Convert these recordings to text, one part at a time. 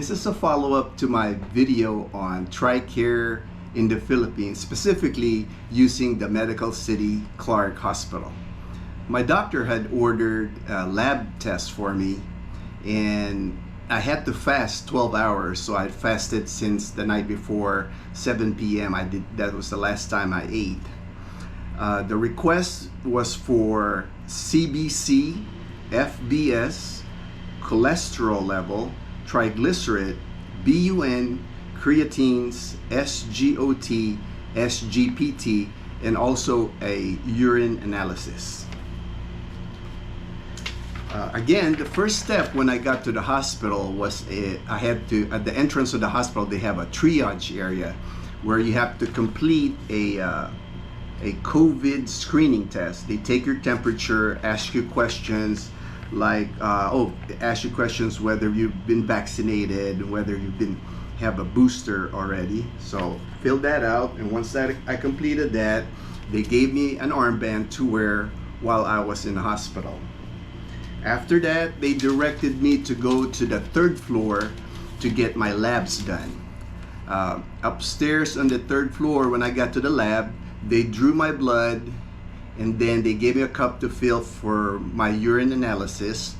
This is a follow-up to my video on Tricare in the Philippines, specifically using the Medical City Clark Hospital. My doctor had ordered a lab test for me, and I had to fast 12 hours, so I fasted since the night before 7 p.m. That was the last time I ate. The request was for CBC, FBS, cholesterol level, triglyceride, BUN, creatines, SGOT, SGPT, and also a urine analysis. Again, the first step when I got to the hospital was I had to, at the entrance of the hospital, they have a triage area where you have to complete a COVID screening test. They take your temperature, ask you questions like, ask you questions whether you've been vaccinated, whether you've have a booster already. So fill that out, and once I completed that, they gave me an armband to wear while I was in the hospital. After that, they directed me to go to the 3rd floor to get my labs done. Upstairs on the 3rd floor, when I got to the lab, they drew my blood, and then they gave me a cup to fill for my urine analysis.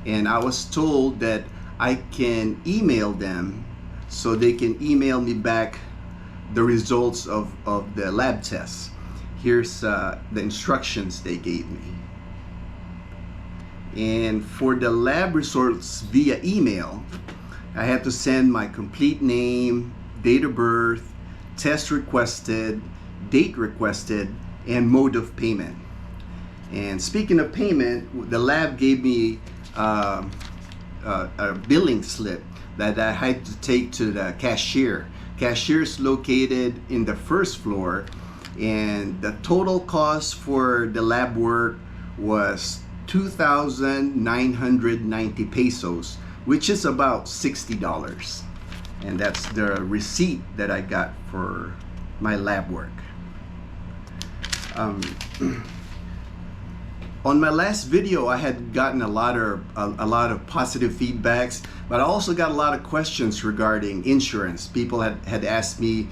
And I was told that I can email them so they can email me back the results of the lab tests. Here's the instructions they gave me. And for the lab results via email, I had to send my complete name, date of birth, test requested, date requested, and mode of payment. And speaking of payment, the lab gave me a billing slip that I had to take to the cashier. Cashier is located in the 1st floor, and the total cost for the lab work was 2,990 pesos, which is about $60. And that's the receipt that I got for my lab work. On my last video, I had gotten a lot of positive feedbacks, but I also got a lot of questions regarding insurance. People had asked me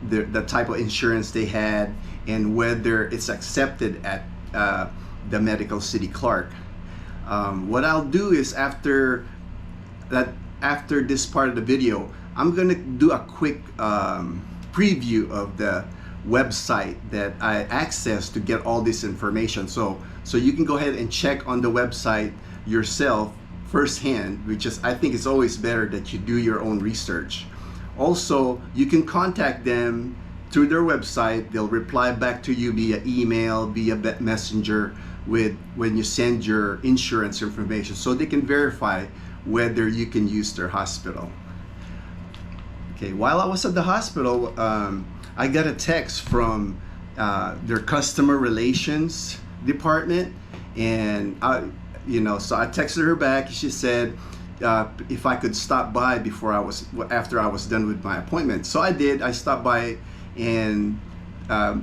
the type of insurance they had and whether it's accepted at the Medical City Clark. What I'll do is after this part of the video, I'm gonna do a quick preview of the website that I access to get all this information. So you can go ahead and check on the website yourself firsthand, which is, I think it's always better that you do your own research. Also, you can contact them through their website. They'll reply back to you via email, via messenger, when you send your insurance information, so they can verify whether you can use their hospital. Okay, while I was at the hospital, I got a text from their customer relations department, and so I texted her back. She said if I could stop by after I was done with my appointment. So I did. I stopped by and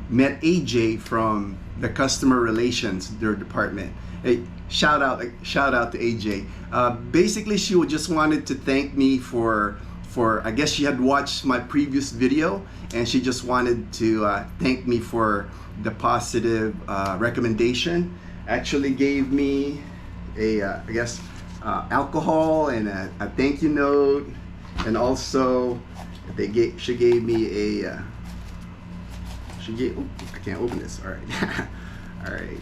met AJ from the customer relations, their department. Hey, shout out to AJ. Basically, she just wanted to thank me for I guess she had watched my previous video, and she just wanted to thank me for the positive recommendation. Actually gave me I guess alcohol and a thank you note, and also she gave me I can't open this. All right. All right.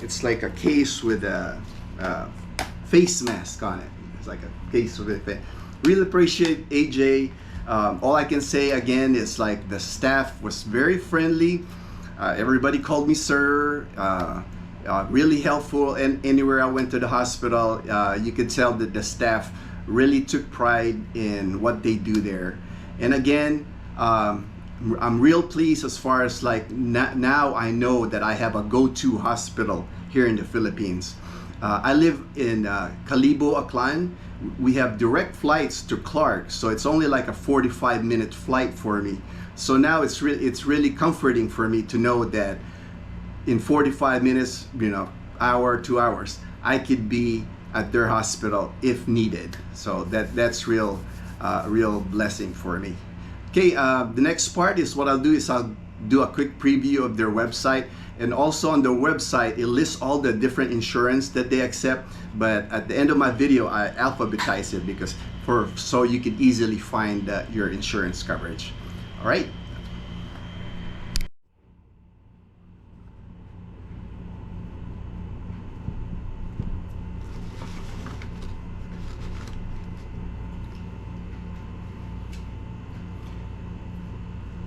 It's like a case with a face mask on it. It's like a case with it. Really appreciate AJ. All I can say again is, like, the staff was very friendly. Everybody called me sir. Really helpful, and anywhere I went to the hospital, you could tell that the staff really took pride in what they do there. And again, I'm real pleased as far as, like, now I know that I have a go-to hospital here in the Philippines. I live in Calibo, Aklan. We have direct flights to Clark, so it's only like a 45-minute flight for me. So now it's really comforting for me to know that in 45 minutes, hour, 2 hours, I could be at their hospital if needed. So that's real blessing for me. Okay, the next part is what I'll do is I'll do a quick preview of their website, and also on the website it lists all the different insurance that they accept, but at the end of my video I alphabetize it because so you can easily find your insurance coverage. All right.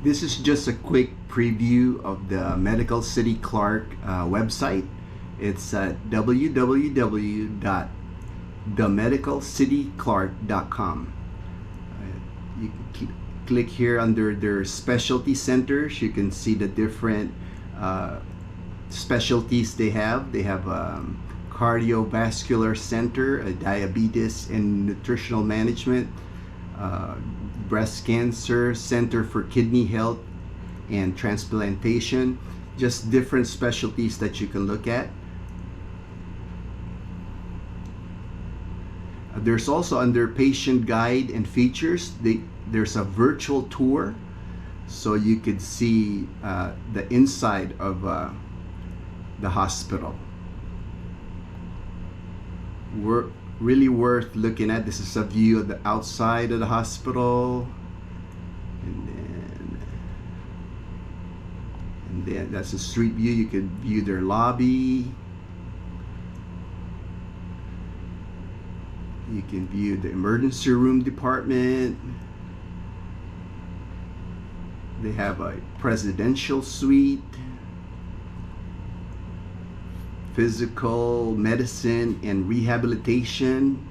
This is just a quick preview of the Medical City Clark website. It's at www.themedicalcityclark.com. You can click here under their specialty centers. You can see the different specialties they have. They have a cardiovascular center, a diabetes and nutritional management, breast cancer center for kidney health and transplantation. Just different specialties that you can look at. There's also under patient guide and features, there's a virtual tour, so you could see the inside of the hospital. Really worth looking at. This is a view of the outside of the hospital, and then that's a street view. You can view their lobby. You can view the emergency room department. They have a presidential suite, physical medicine and rehabilitation,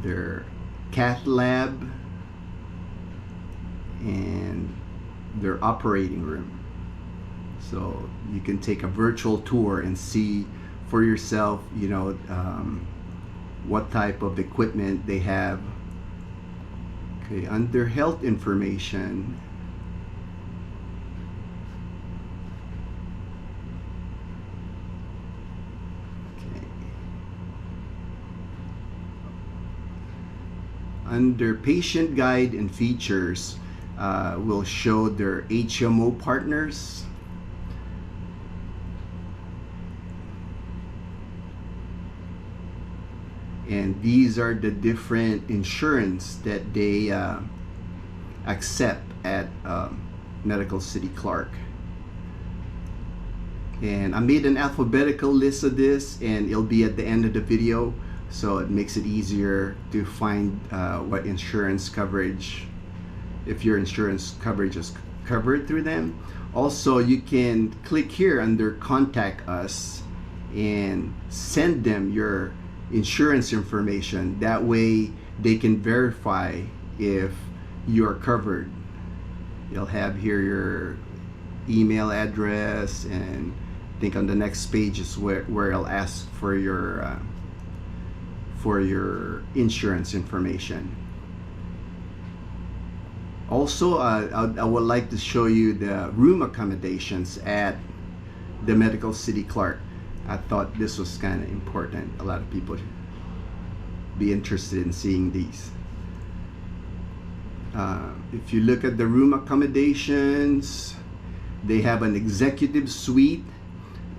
their cath lab, and their operating room. So you can take a virtual tour and see for yourself, you know, what type of equipment they have. Okay, under health information, under patient guide and features, we'll show their HMO partners. And these are the different insurance that they accept at Medical City Clark. And I made an alphabetical list of this, and it'll be at the end of the video, so it makes it easier to find what insurance coverage, if your insurance coverage is covered through them. Also, you can click here under Contact Us and send them your insurance information. That way they can verify if you're covered. You'll have here your email address, and I think on the next page is where it'll ask for your insurance information. Also, I would like to show you the room accommodations at the Medical City Clark. I thought this was kind of important. A lot of people be interested in seeing these. If you look at the room accommodations, they have an executive suite,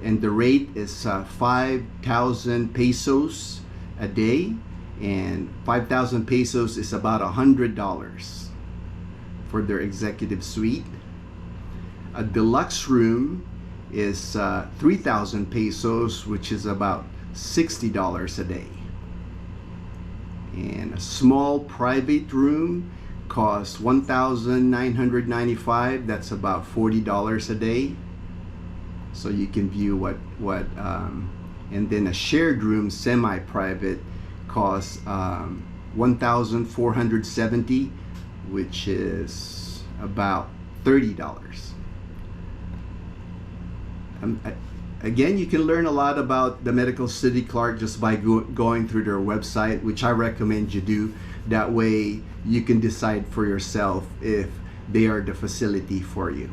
and the rate is 5,000 pesos a day, and 5,000 pesos is about $100 for their executive suite. A deluxe room is 3,000 pesos, which is about $60 a day. And a small private room costs 1,995. That's about $40 a day. So you can view and then a shared room, semi-private, costs 1,470, which is about $30. Again, you can learn a lot about the Medical City Clark just by going through their website, which I recommend you do. That way you can decide for yourself if they are the facility for you.